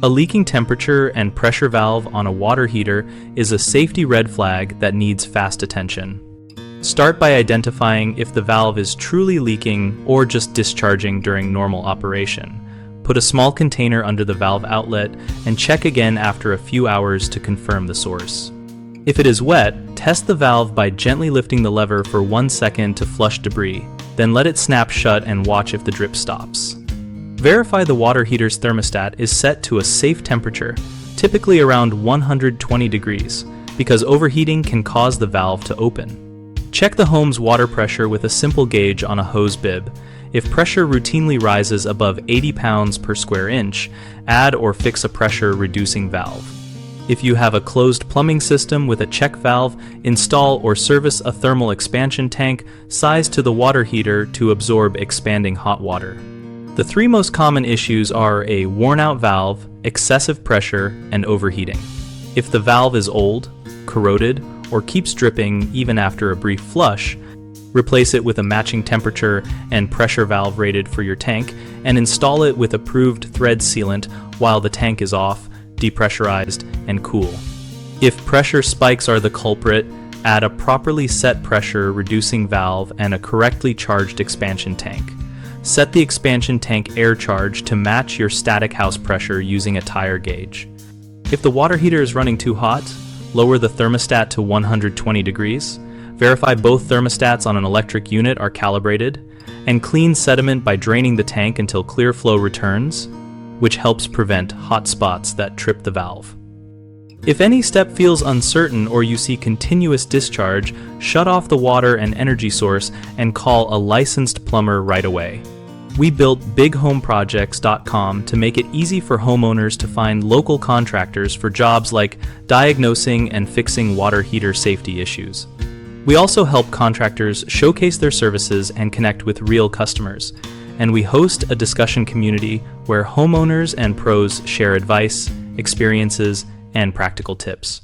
A leaking temperature and pressure valve on a water heater is a safety red flag that needs fast attention. Start by identifying if the valve is truly leaking or just discharging during normal operation. Put a small container under the valve outlet and check again after a few hours to confirm the source. If it is wet, test the valve by gently lifting the lever for 1 second to flush debris, then let it snap shut and watch if the drip stops. Verify the water heater's thermostat is set to a safe temperature, typically around 120 degrees, because overheating can cause the valve to open. Check the home's water pressure with a simple gauge on a hose bib. If pressure routinely rises above 80 pounds per square inch, add or fix a pressure-reducing valve. If you have a closed plumbing system with a check valve, install or service a thermal expansion tank sized to the water heater to absorb expanding hot water. The three most common issues are a worn-out valve, excessive pressure, and overheating. If the valve is old, corroded, or keeps dripping even after a brief flush, replace it with a matching temperature and pressure valve rated for your tank, and install it with approved thread sealant while the tank is off, depressurized, and cool. If pressure spikes are the culprit, add a properly set pressure reducing valve and a correctly charged expansion tank. Set the expansion tank air charge to match your static house pressure using a tire gauge. If the water heater is running too hot, lower the thermostat to 120 degrees, verify both thermostats on an electric unit are calibrated, and clean sediment by draining the tank until clear flow returns, which helps prevent hot spots that trip the valve. If any step feels uncertain or you see continuous discharge, shut off the water and energy source and call a licensed plumber right away. We built BigHomeProjects.com to make it easy for homeowners to find local contractors for jobs like diagnosing and fixing water heater safety issues. We also help contractors showcase their services and connect with real customers. And we host a discussion community where homeowners and pros share advice, experiences, and practical tips.